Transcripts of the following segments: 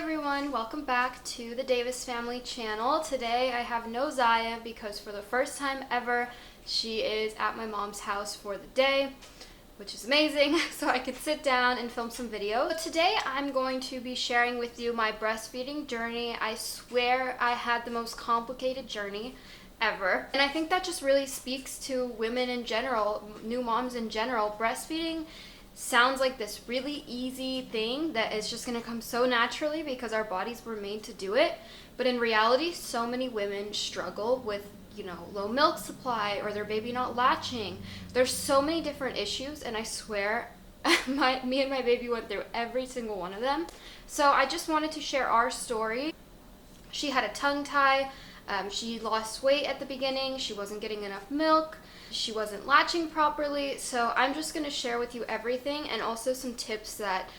everyone, welcome back to the Davis Family channel. Today I have no Ziah because for the first time ever she is at my mom's house for the day, which is amazing, so I could sit down and film some videos. So today I'm going to be sharing with you my breastfeeding journey. I swear I had the most complicated journey ever, and I think that just really speaks to women in general, new moms in general. Breastfeeding sounds like this really easy thing that is just going to come so naturally because our bodies were made to do it, but in reality so many women struggle with low milk supply or their baby not latching. There's so many different issues, and I swear me and my baby went through every single one of them. So I just wanted to share our story. She had a tongue tie. She lost weight at the beginning. She wasn't getting enough milk. She wasn't latching properly. So I'm just going to share with you everything and also some tips that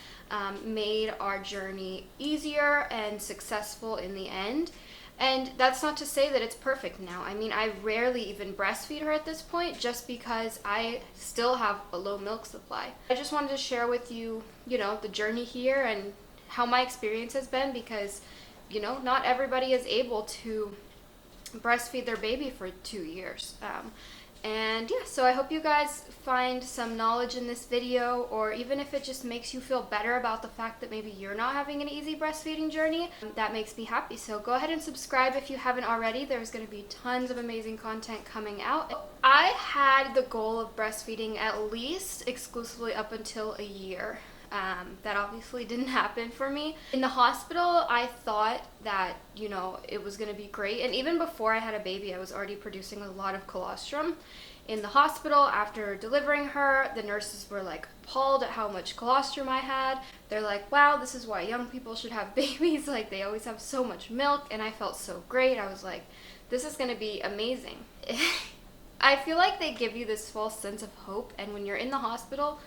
made our journey easier and successful in the end. And that's not to say that it's perfect now. I mean, I rarely even breastfeed her at this point just because I still have a low milk supply. I just wanted to share with you, the journey here and how my experience has been because, not everybody is able to breastfeed their baby for 2 years. And yeah, so I hope you guys find some knowledge in this video, or even if it just makes you feel better about the fact that maybe you're not having an easy breastfeeding journey, that makes me happy. So go ahead and subscribe if you haven't already. There's going to be tons of amazing content coming out. I had the goal of breastfeeding at least exclusively up until a year. That obviously didn't happen for me. In the hospital, I thought that, it was going to be great. And even before I had a baby, I was already producing a lot of colostrum. In the hospital, after delivering her, the nurses were like appalled at how much colostrum I had. They're like, wow, this is why young people should have babies. Like, they always have so much milk. And I felt so great. I was like, this is going to be amazing. I feel like they give you this false sense of hope. And when you're in the hospital,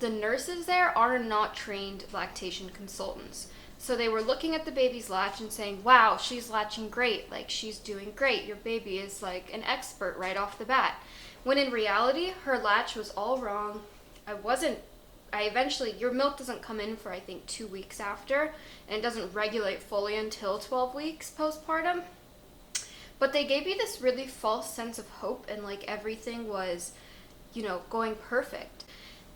the nurses there are not trained lactation consultants. So they were looking at the baby's latch and saying, wow, she's latching great. Like, she's doing great. Your baby is like an expert right off the bat. When in reality, her latch was all wrong. Your milk doesn't come in for, I think, 2 weeks after, and it doesn't regulate fully until 12 weeks postpartum. But they gave me this really false sense of hope, and like everything was, going perfect.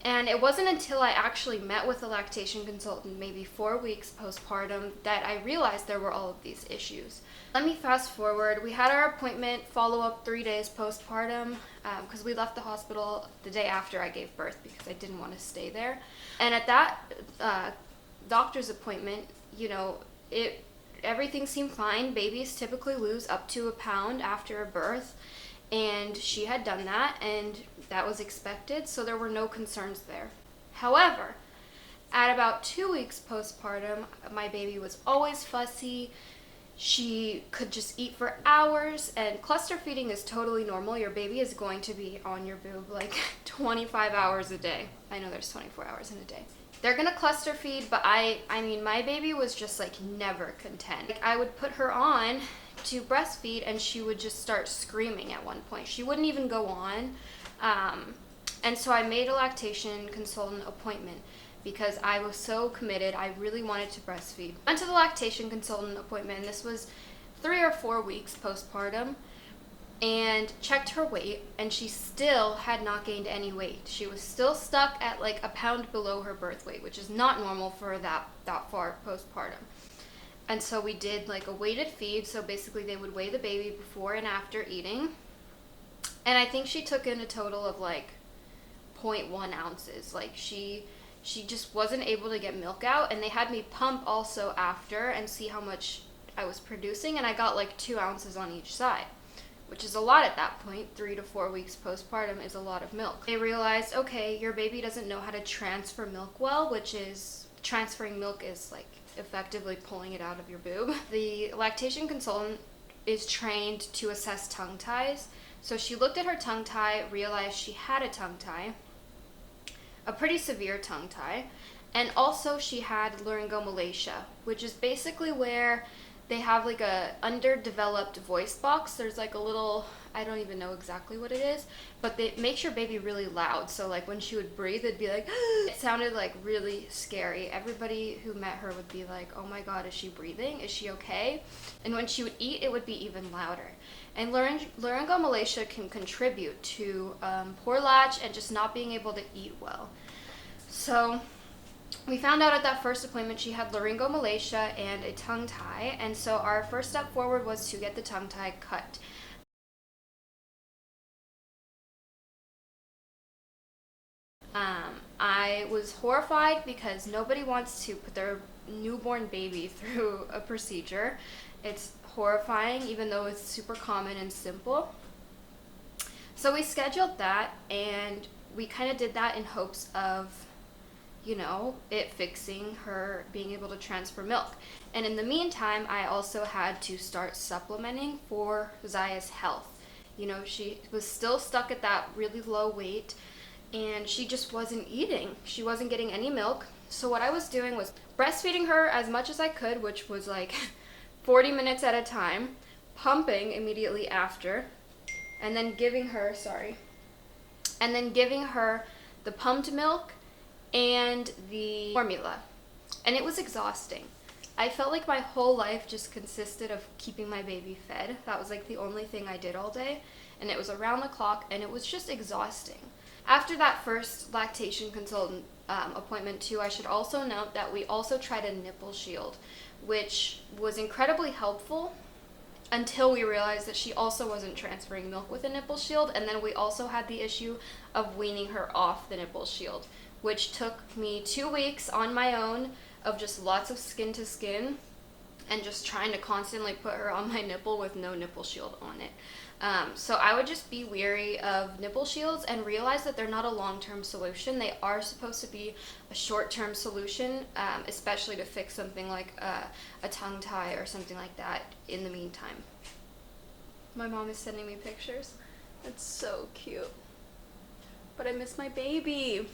And it wasn't until I actually met with a lactation consultant maybe 4 weeks postpartum that I realized there were all of these issues. Let me fast forward. We had our appointment, follow-up 3 days postpartum, because we left the hospital the day after I gave birth because I didn't want to stay there. And at that doctor's appointment, everything seemed fine. Babies typically lose up to 1 pound after a birth. And she had done that, and that was expected, so there were no concerns there. However, at about 2 weeks postpartum, my baby was always fussy. She could just eat for hours, and cluster feeding is totally normal. Your baby is going to be on your boob like 25 hours a day. I know there's 24 hours in a day. They're gonna cluster feed, but I mean, my baby was just like never content. Like, I would put her on to breastfeed and she would just start screaming at one point. She wouldn't even go on. And so I made a lactation consultant appointment because I was so committed. I really wanted to breastfeed. Went to the lactation consultant appointment, and this was 3 or 4 weeks postpartum, and checked her weight, and she still had not gained any weight. She was still stuck at like 1 pound below her birth weight, which is not normal for that far postpartum. And so we did like a weighted feed. So basically they would weigh the baby before and after eating. And I think she took in a total of like 0.1 ounces. Like she just wasn't able to get milk out. And they had me pump also after and see how much I was producing. And I got like 2 ounces on each side, which is a lot at that point. 3 to 4 weeks postpartum is a lot of milk. They realized, okay, your baby doesn't know how to transfer milk well, which is, transferring milk is like effectively pulling it out of your boob. The lactation consultant is trained to assess tongue ties. So she looked at her tongue tie, realized she had a tongue tie, a pretty severe tongue tie, and also she had laryngomalacia, which is basically where they have like a underdeveloped voice box. There's like a little, I don't even know exactly what it is, but it makes your baby really loud. So like when she would breathe, it'd be like, it sounded like really scary. Everybody who met her would be like, oh my God, is she breathing? Is she okay? And when she would eat, it would be even louder. And laryngomalacia can contribute to poor latch and just not being able to eat well. So we found out at that first appointment she had laryngomalacia and a tongue tie, and so our first step forward was to get the tongue tie cut. I was horrified because nobody wants to put their newborn baby through a procedure. It's horrifying, even though it's super common and simple. So we scheduled that, and we kind of did that in hopes of, it fixing her being able to transfer milk. And in the meantime, I also had to start supplementing for Ziah's health. She was still stuck at that really low weight, and she just wasn't eating. She wasn't getting any milk. So what I was doing was breastfeeding her as much as I could, which was like 40 minutes at a time, pumping immediately after, and then giving her the pumped milk and the formula. And it was exhausting. I felt like my whole life just consisted of keeping my baby fed. That was like the only thing I did all day, and it was around the clock, and it was just exhausting. After that first lactation consultant appointment too, I should also note that we also tried a nipple shield, which was incredibly helpful until we realized that she also wasn't transferring milk with a nipple shield. And then we also had the issue of weaning her off the nipple shield, which took me 2 weeks on my own of just lots of skin to skin and just trying to constantly put her on my nipple with no nipple shield on it. So I would just be wary of nipple shields and realize that they're not a long-term solution. They are supposed to be a short-term solution, especially to fix something like a tongue tie or something like that in the meantime. My mom is sending me pictures. It's so cute. But I miss my baby.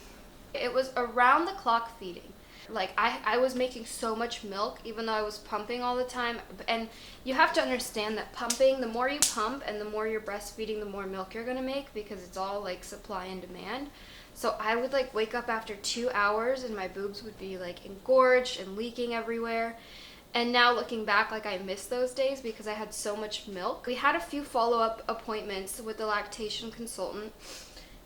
It was around the clock feeding. Like I was making so much milk even though I was pumping all the time. And you have to understand that pumping, the more you pump and the more you're breastfeeding, the more milk you're gonna make, because it's all like supply and demand. So I would like wake up after 2 hours and my boobs would be like engorged and leaking everywhere. And now looking back, like I miss those days because I had so much milk. We had a few follow-up appointments with the lactation consultant,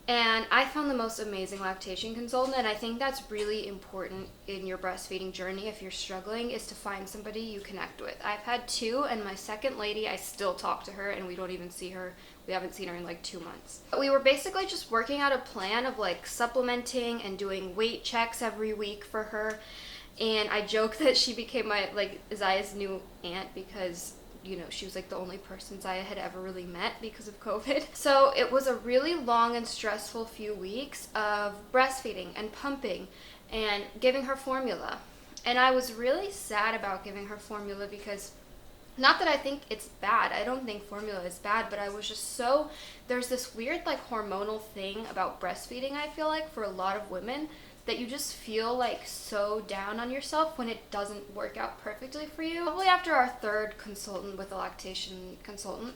and I found the most amazing lactation consultant, and I think that's really important in your breastfeeding journey if you're struggling, is to find somebody you connect with. I've had 2, and my second lady, I still talk to her, and we don't even see her. We haven't seen her in like 2 months. We were basically just working out a plan of like supplementing and doing weight checks every week for her. And I joke that she became my, like, Ziah's new aunt because she was like the only person Ziah had ever really met because of COVID. So it was a really long and stressful few weeks of breastfeeding and pumping and giving her formula. And I was really sad about giving her formula because, not that I think it's bad, I don't think formula is bad, but I was just so, there's this weird like hormonal thing about breastfeeding, I feel like, for a lot of women, that you just feel like so down on yourself when it doesn't work out perfectly for you. Probably after our third consultant with a lactation consultant,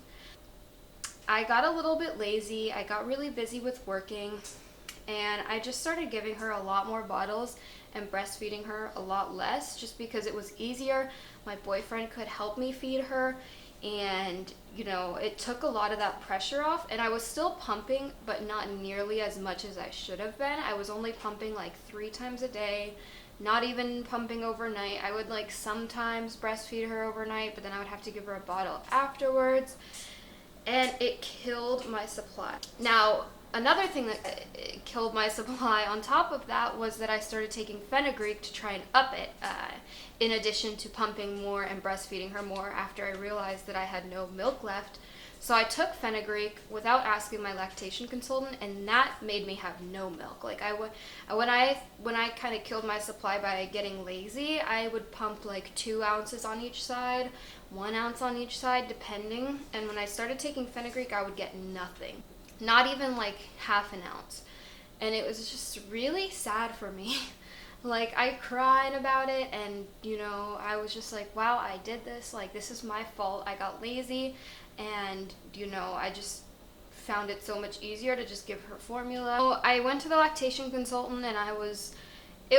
I got a little bit lazy. I got really busy with working, and I just started giving her a lot more bottles and breastfeeding her a lot less, just because it was easier. My boyfriend could help me feed her, and it took a lot of that pressure off. And I was still pumping, but not nearly as much as I should have been. I was only pumping like 3 times a day, not even pumping overnight. I would like sometimes breastfeed her overnight, but then I would have to give her a bottle afterwards, and it killed my supply. Now, another thing that killed my supply on top of that was that I started taking fenugreek to try and up it, in addition to pumping more and breastfeeding her more after I realized that I had no milk left. So I took fenugreek without asking my lactation consultant, and that made me have no milk. Like when I kind of killed my supply by getting lazy, I would pump like 2 ounces on each side, 1 ounce on each side, depending. And when I started taking fenugreek, I would get nothing. Not even like half an ounce. And it was just really sad for me. Like, I cried about it, and, you know, I was just like, wow, I did this. Like, this is my fault. I got lazy, and, you know, I just found it so much easier to just give her formula. So I went to the lactation consultant, and it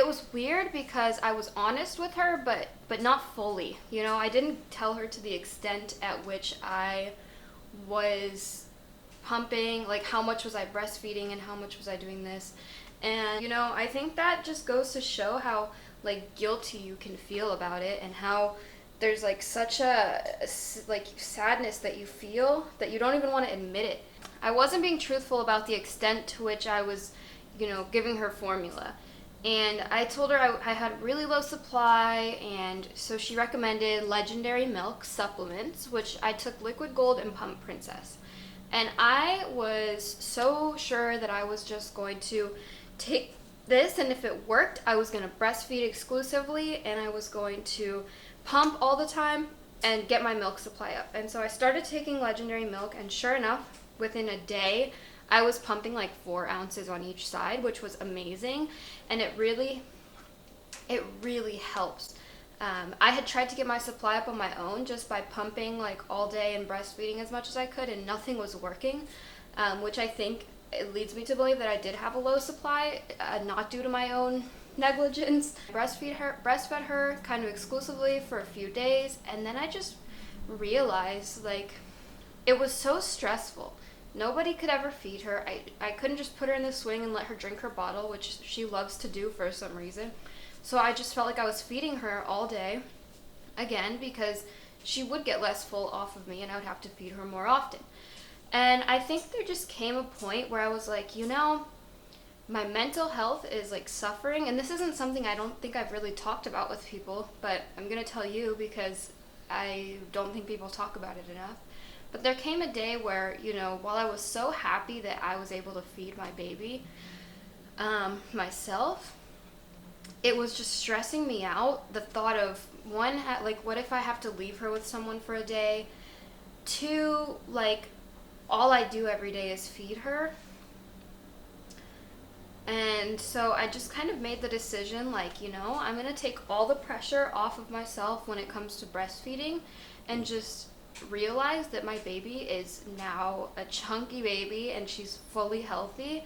was weird because I was honest with her, but not fully. You know, I didn't tell her to the extent at which I was pumping, like how much was I breastfeeding and how much was I doing this. And, you know, I think that just goes to show how, like, guilty you can feel about it, and how there's, like, such a, like, sadness that you feel that you don't even want to admit it. I wasn't being truthful about the extent to which I was, you know, giving her formula. And I told her I had really low supply, and so she recommended Legendary Milk supplements, which I took Liquid Gold and Pump Princess. And I was so sure that I was just going to take this, and if it worked, I was going to breastfeed exclusively, and I was going to pump all the time and get my milk supply up. And so I started taking Legendary Milk, and sure enough, within a day, I was pumping like 4 ounces on each side, which was amazing, and it really helps. I had tried to get my supply up on my own just by pumping like all day and breastfeeding as much as I could, and nothing was working, which I think it leads me to believe that I did have a low supply, not due to my own negligence. Breastfed her kind of exclusively for a few days, and then I just realized, like, it was so stressful. Nobody could ever feed her. I couldn't just put her in the swing and let her drink her bottle, which she loves to do for some reason. So I just felt like I was feeding her all day, again, because she would get less full off of me, and I would have to feed her more often. And I think there just came a point where I was like, you know, my mental health is like suffering, and this isn't something I don't think I've really talked about with people, but I'm gonna tell you because I don't think people talk about it enough. But there came a day where, you know, while I was so happy that I was able to feed my baby myself, it was just stressing me out. The thought of, one, like, what if I have to leave her with someone for a day? 2, like, all I do every day is feed her. And so I just kind of made the decision, like, you know, I'm going to take all the pressure off of myself when it comes to breastfeeding, and just realize that my baby is now a chunky baby, and she's fully healthy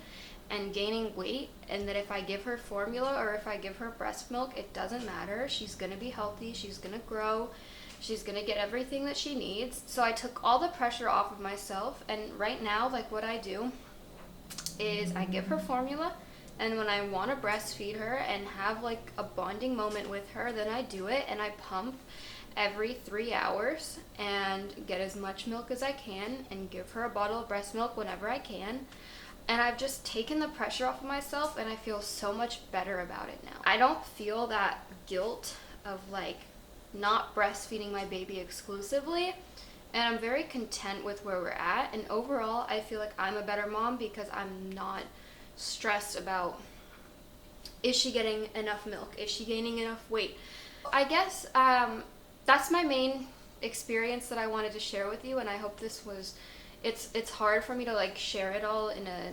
and gaining weight, and that if I give her formula or if I give her breast milk, it doesn't matter. She's going to be healthy, she's going to grow, she's going to get everything that she needs. So I took all the pressure off of myself, and right now, like, what I do is I give her formula, and when I want to breastfeed her and have like a bonding moment with her, then I do it, and I pump every 3 hours and get as much milk as I can and give her a bottle of breast milk whenever I can. And I've just taken the pressure off of myself, and I feel so much better about it now. I don't feel that guilt of like not breastfeeding my baby exclusively, and I'm very content with where we're at. And overall, I feel like I'm a better mom because I'm not stressed about, is she getting enough milk? Is she gaining enough weight? I guess that's my main experience that I wanted to share with you, and I hope this was, it's hard for me to like share it all in a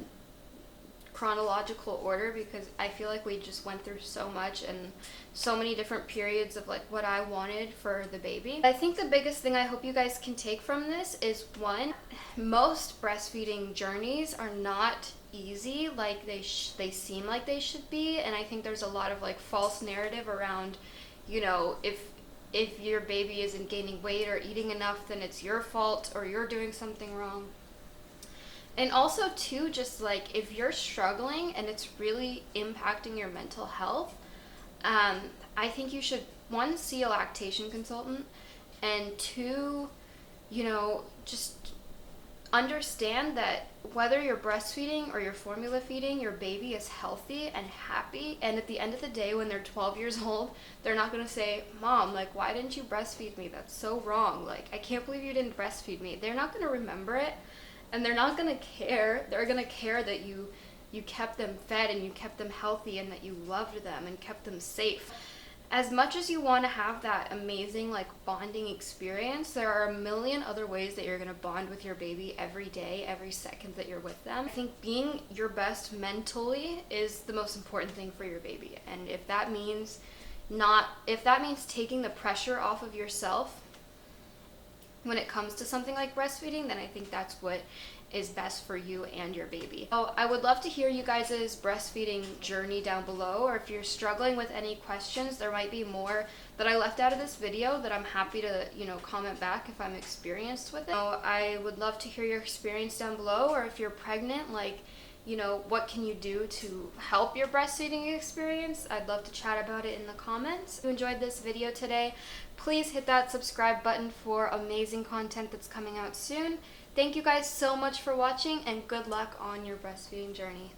chronological order because I feel like we just went through so much and so many different periods of like what I wanted for the baby. I think the biggest thing I hope you guys can take from this is, one, most breastfeeding journeys are not easy like they seem like they should be, and I think there's a lot of like false narrative around, you know, if your baby isn't gaining weight or eating enough, then it's your fault or you're doing something wrong. And also, too, just like if you're struggling and it's really impacting your mental health, I think you should, one, see a lactation consultant, and 2, you know, just understand that whether you're breastfeeding or you're formula feeding, your baby is healthy and happy, and at the end of the day, when they're 12 years old, they're not going to say, Mom, like, why didn't you breastfeed me? That's so wrong. Like, I can't believe you didn't breastfeed me. They're not going to remember it, and they're not going to care. They're going to care that you kept them fed and you kept them healthy and that you loved them and kept them safe. as much as you want to have that amazing like bonding experience, there are a million other ways that you're going to bond with your baby every day, every second that you're with them. I think being your best mentally is the most important thing for your baby. And if that means taking the pressure off of yourself when it comes to something like breastfeeding, then I think that's what is best for you and your baby. So I would love to hear you guys' breastfeeding journey down below, or if you're struggling with any questions, there might be more that I left out of this video that I'm happy to, comment back if I'm experienced with it. So I would love to hear your experience down below, or if you're pregnant, what can you do to help your breastfeeding experience? I'd love to chat about it in the comments. If you enjoyed this video today, please hit that subscribe button for amazing content that's coming out soon. Thank you guys so much for watching, and good luck on your breastfeeding journey.